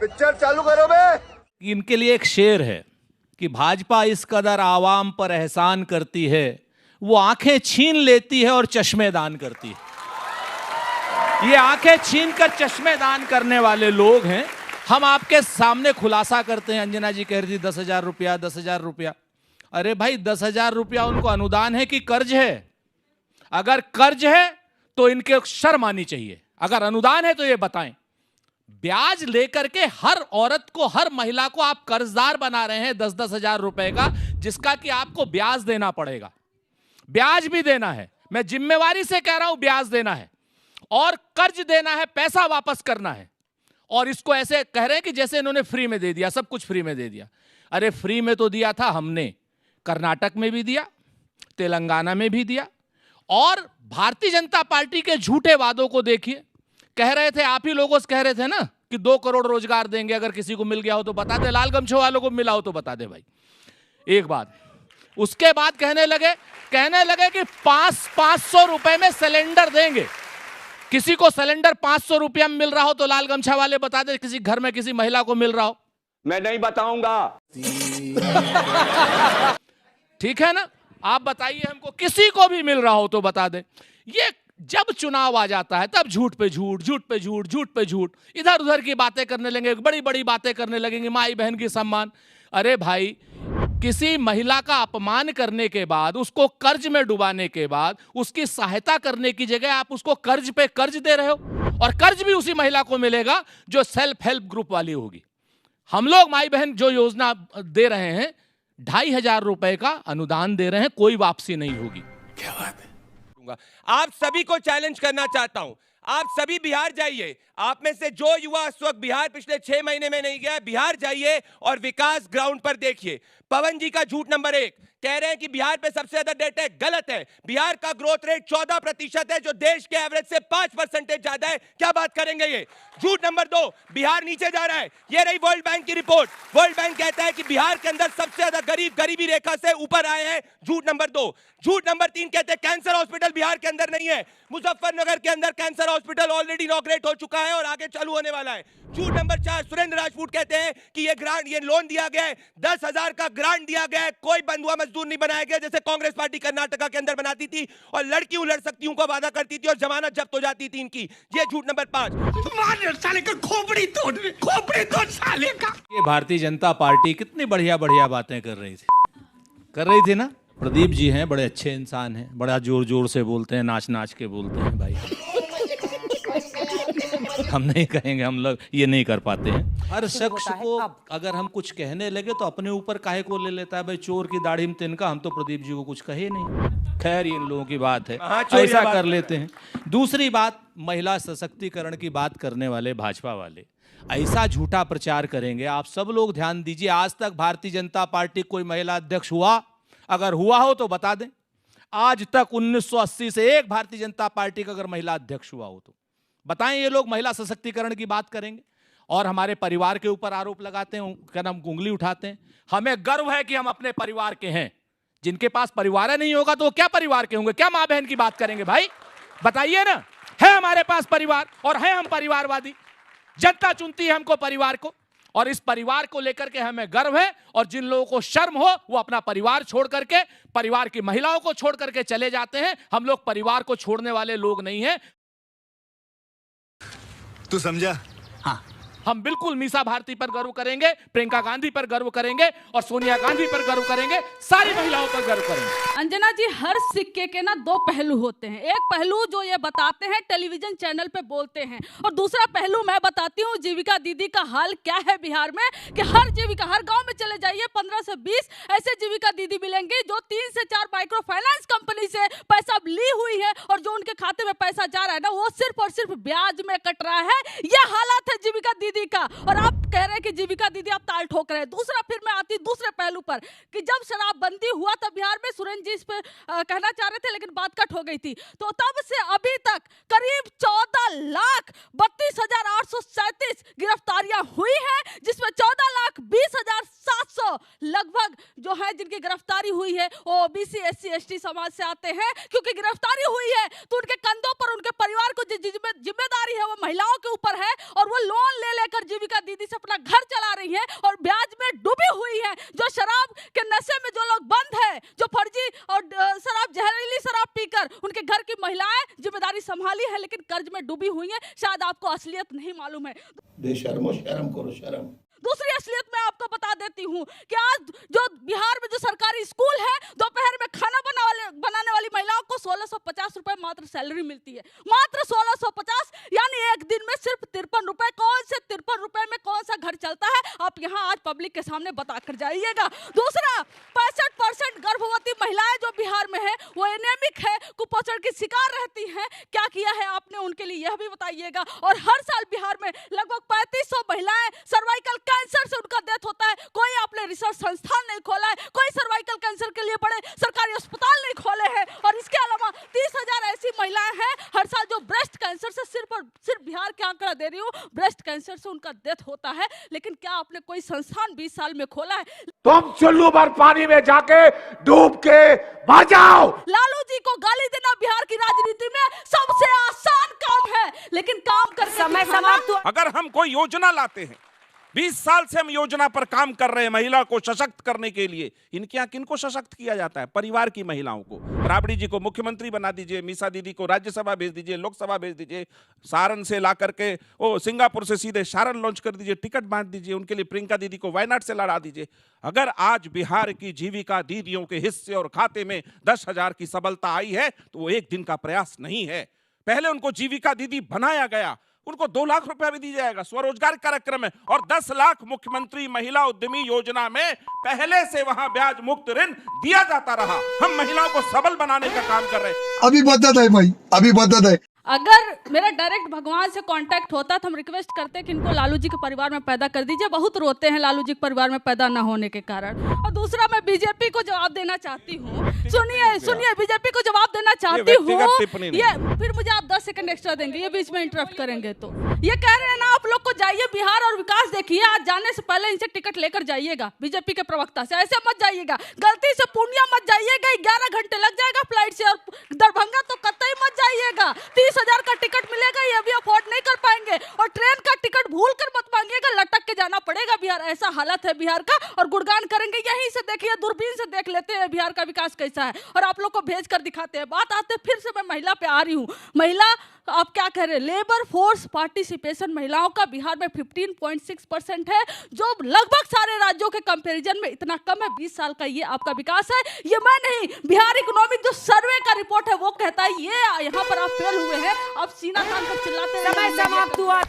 Picture चालू करो बे। इनके लिए एक शेर है कि भाजपा इस कदर आवाम पर एहसान करती है, वो आंखें छीन लेती है और चश्मे दान करती है। ये आंखें छीन कर चश्मे दान करने वाले लोग हैं। हम आपके सामने खुलासा करते हैं। अंजना जी कह रही थी 10,000 रुपया, 10,000 रुपया। अरे भाई 10,000 रुपया उनको अनुदान है कि कर्ज है? अगर कर्ज है तो इनके शर्म आनी चाहिए, अगर अनुदान है तो ये बताएं। ब्याज लेकर के हर औरत को, हर महिला को आप कर्जदार बना रहे हैं 10-10 हजार रुपए का, जिसका कि आपको ब्याज देना पड़ेगा। ब्याज भी देना है, मैं जिम्मेवारी से कह रहा हूं, ब्याज देना है और कर्ज देना है, पैसा वापस करना है। और इसको ऐसे कह रहे हैं कि जैसे इन्होंने फ्री में दे दिया, सब कुछ फ्री में दे दिया। अरे फ्री में तो दिया था हमने, कर्नाटक में भी दिया, तेलंगाना में भी दिया। और भारतीय जनता पार्टी के झूठे वादों को देखिए। कह रहे थे, आप ही लोगों से कह रहे थे ना कि 2 करोड़ रोजगार देंगे, अगर किसी को मिल गया हो तो बता दे, लाल गमछे वालों को मिला हो तो बता दे भाई। एक बात। उसके बाद कहने लगे कि 500 रुपए में सिलेंडर देंगे। किसी को सिलेंडर 500 रुपया में मिल रहा हो तो लाल गमछा वाले बता दे, किसी घर में किसी महिला को मिल रहा हो। मैं नहीं बताऊंगा। ठीक है ना, आप बताइए हमको, किसी को भी मिल रहा हो तो बता दे। ये जब चुनाव आ जाता है तब झूठ पे झूठ, झूठ पे झूठ, झूठ पे झूठ, इधर उधर की बातें करने लगेंगे, बड़ी बड़ी बातें करने लगेंगे, माई बहन की सम्मान। अरे भाई, किसी महिला का अपमान करने के बाद, उसको कर्ज में डुबाने के बाद, उसकी सहायता करने की जगह आप उसको कर्ज पे कर्ज दे रहे हो। और कर्ज भी उसी महिला को मिलेगा जो सेल्फ हेल्प ग्रुप वाली होगी। हम लोग माई बहन जो योजना दे रहे हैं, 2,500 रुपए का अनुदान दे रहे हैं, कोई वापसी नहीं होगी। क्या बात है। आप सभी को चैलेंज करना चाहता हूं, आप सभी बिहार जाइए। आप में से जो युवा इस वक्त बिहार पिछले 6 महीने में नहीं गया, बिहार जाइए और विकास ग्राउंड पर देखिए। पवन जी का झूठ नंबर 1, कह रहे हैं कि बिहार पे सबसे ज्यादा डेट है, गलत है। बिहार का ग्रोथ रेट 14% है, जो देश के एवरेज से 5% ज्यादा है। क्या बात करेंगे ये? झूठ नंबर 2, बिहार नीचे जा रहा है। ये रही वर्ल्ड बैंक की रिपोर्ट। वर्ल्ड बैंक कहता है कि बिहार के अंदर सबसे ज्यादा गरीब गरीबी रेखा से ऊपर आए हैं। झूठ नंबर 2। झूठ नंबर 3, कहते हैं कैंसर हॉस्पिटल बिहार के अंदर नहीं है। मुजफ्फरनगर के अंदर कैंसर हॉस्पिटल ऑलरेडी इनॉग्रेट हो चुका है और आगे चालू होने वाला है। झूठ नंबर 4, सुरेंद्र राजपूत कहते हैं कि ये लोन दिया गया है, 10,000 का ग्रांट दिया गया है, कोई बंधुआ मजदूर नहीं बनाया गया जैसे कांग्रेस पार्टी कर्नाटका के अंदर बनाती थी और लड़कियों लड़ सकती हूं को वादा करती थी और जमानत जब्त हो जाती थी इनकी। ये झूठ नंबर 5। साले का खोपड़ी तोड़ साले का। ये भारतीय जनता पार्टी कितनी बढ़िया बढ़िया बातें कर रही थी ना। प्रदीप जी हैं, बड़े अच्छे इंसान हैं, बड़ा जोर जोर से बोलते हैं, नाच नाच के बोलते हैं भाई। हम नहीं कहेंगे, हम लोग ये नहीं कर पाते हैं। हर शख्स को अगर हम कुछ कहने लगे तो अपने ऊपर काहे को ले लेता है भाई, चोर की दाढ़ी में तिनका। हम तो प्रदीप जी को कुछ कहे नहीं। खैर, इन लोगों की बात है, ऐसा कर लेते हैं। दूसरी बात, महिला सशक्तिकरण की बात करने वाले भाजपा वाले ऐसा झूठा प्रचार करेंगे। आप सब लोग ध्यान दीजिए, आज तक भारतीय जनता पार्टी कोई महिला अध्यक्ष हुआ? अगर हुआ हो तो बता दें। आज तक 1980 से एक भारतीय जनता पार्टी का अगर महिला अध्यक्ष हुआ हो तो बताएं। ये लोग महिला सशक्तिकरण की बात करेंगे और हमारे परिवार के ऊपर आरोप लगाते हैं, क्या नाम, उंगली उठाते हैं। हमें गर्व है कि हम अपने परिवार के हैं। जिनके पास परिवार नहीं होगा तो वो क्या परिवार के होंगे? क्या मां बहन की बात करेंगे भाई? बताइए ना। है हमारे पास परिवार और है हम परिवारवादी। जनता चुनती है हमको, परिवार को, और इस परिवार को लेकर के हमें गर्व है। और जिन लोगों को शर्म हो वो अपना परिवार छोड़ करके, परिवार की महिलाओं को छोड़ करके चले जाते हैं। हम लोग परिवार को छोड़ने वाले लोग नहीं हैं। तू समझा? हाँ। हम बिल्कुल मीसा भारती पर गर्व करेंगे, प्रियंका गांधी पर गर्व करेंगे और सोनिया गांधी पर गर्व करेंगे, सारी महिलाओं पर गर्व करेंगे। अंजना जी, हर सिक्के के ना 2 पहलू होते हैं। एक पहलू जो ये बताते हैं, टेलीविजन चैनल पे बोलते हैं, और दूसरा पहलू मैं बताती हूँ जीविका दीदी का हाल क्या है बिहार में। कि हर गांव में चले जाइए, 15 से 20 ऐसे जीविका दीदी मिलेंगे जो 3 से 4 माइक्रो फाइनेंस कंपनी से पैसा ली हुई है, और जो उनके खाते में पैसा जा रहा है ना, वो सिर्फ और सिर्फ ब्याज में कट रहा है। ये हालात है जीविका दीदी का, और आप कह रहे हैं कि जीविका दीदी आप ताल ठोक रहे हैं। दूसरा, फिर मैं आती दूसरे पहलू पर कि जब शराबबंदी हुआ था बिहार में, सुरेंद्र जी इस पे कहना चाह रहे थे लेकिन बात कट हो गई थी, तो तब से अभी तक करीब 14,32,837 गिरफ्तारियां हुई हैं, जिसमें 14,20,700 लगभग जो है जिनकी गिरफ्तारी हुई है वो ओबीसी, SC, ST समाज से आते हैं। क्योंकि गिरफ्तारी हुई है तो उनके कंधों पर, उनके परिवार को जिम्मेदारी है वो महिलाओं के ऊपर है, और वो लोन ले लेकर जीविका दीदी से अपना असलियत नहीं मालूम है। बेशर्मो, शर्म करो, शर्म। दूसरी असलियत मैं आपको बता देती हूँ कि आज जो बिहार में जो सरकारी स्कूल है, दोपहर में खाना बनाने वाली महिलाओं को 1650 रुपए मात्र सैलरी मिलती है, मात्र 1650, यानी एक दिन में सिर्फ 53 रुपए। कौन से 53 रुपए में कौन सा घर चलता है, आप यहाँ आज पब्लिक के सामने बता कर जाइएगा। दूसरा, 65% गर्भवती महिलाएं जो बिहार में है वो एनेमिक है, कुपोषण की शिकार रहती हैं। क्या किया है आपने उनके लिए, यह भी बताइएगा। और हर साल बिहार में लगभग 3500 महिलाएं सर्वाइकल कैंसर से उनका डेथ होता है। कोई आपने रिसर्च संस्थान नहीं खोला है, कोई सर्वाइकल कैंसर के लिए बड़े सरकारी अस्पताल नहीं खोले हैं। और इसके अलावा 30,000 ऐसी महिलाएं हैं हर साल जो ब्रेस्ट कैंसर से, सिर्फ बिहार के आंकड़ा दे रही हूँ, ब्रेस्ट कैंसर से उनका डेथ होता है। लेकिन क्या आपने कोई संस्थान 20 साल में खोला है? तुम चुल्लू भर पानी में जाके डूब के मर जाओ। लालू जी को गाली देना बिहार की राजनीति में सबसे आसान काम है, लेकिन काम करके समय समाप्त। अगर हम कोई योजना लाते हैं, 20 साल से हम योजना पर काम कर रहे हैं महिला को सशक्त करने के लिए, इनके यहाँ किनको सशक्त किया जाता है? परिवार की महिलाओं को। राबड़ी जी को मुख्यमंत्री बना दीजिए, मीसा दीदी को राज्यसभा भेज दीजिए, लोकसभा भेज दीजिए, सारण से ला करके सिंगापुर से सीधे सारण लॉन्च कर दीजिए, टिकट बांट दीजिए उनके लिए, प्रियंका दीदी को वायनाड से लड़ा दीजिए। अगर आज बिहार की जीविका दीदियों के हिस्से और खाते में 10,000 की सबलता आई है तो वो एक दिन का प्रयास नहीं है। पहले उनको जीविका दीदी बनाया गया, उनको 2 लाख रुपया भी दिया जाएगा, स्वरोजगार कार्यक्रम है, और 10 लाख मुख्यमंत्री महिला उद्यमी योजना में पहले से वहां ब्याज मुक्त ऋण दिया जाता रहा। हम महिलाओं को सबल बनाने का काम कर रहे हैं। अभी बदत है भाई, अभी बदत है। अगर मेरा डायरेक्ट भगवान से कांटेक्ट होता तो हम रिक्वेस्ट करते कि इनको लालू जी के परिवार में पैदा कर दीजिए। बहुत रोते हैं लालू जी के परिवार में पैदा ना होने के कारण। और दूसरा, मैं बीजेपी को जवाब देना चाहती हूँ। सुनिए, बीजेपी को जवाब देना चाहती हूँ। ये फिर मुझे आप 10 सेकंड एक्स्ट्रा देंगे, ये बीच में इंटरप्ट करेंगे तो। ये कह रहे हैं ना आप लोग को जाइए बिहार और विकास देखिए, आज जाने से पहले इनसे टिकट लेकर जाइएगा बीजेपी के प्रवक्ता से। ऐसे मत जाइएगा, गलती से पूर्णिया मत जाइएगा, 11 घंटे लग जाएगा फ्लाइट से। और दरभंगा तो कतई मत जाइएगा, 30,000 का टिकट मिलेगा, ये भी अफोर्ड नहीं कर पाएंगे। और ट्रेन का टिकट भूल कर मत मांगिएगा, लटक के जाना पड़ेगा बिहार। ऐसा हालत है बिहार का। और गुणगान करेंगे यहीं से, देखिए दूरबीन से देख लेते हैं बिहार का विकास कैसा है, और आप लोग को भेज कर दिखाते हैं। बात आते फिर से मैं महिला पे आ रही हूँ। महिला, आप क्या कह रहे हैं, लेबर फोर्स पार्टिसिपेशन महिलाओं का बिहार में 15.6% है, जो लगभग सारे राज्यों के कंपैरिजन में इतना कम है। 20 साल का ये आपका विकास है, ये मैं नहीं, बिहार इकोनॉमिक जो सर्वे का रिपोर्ट है वो कहता है। ये यहाँ पर आप फेल हुए हैं, आप सीना तान कर चिल्लाते हैं। समय समाप्त हुआ।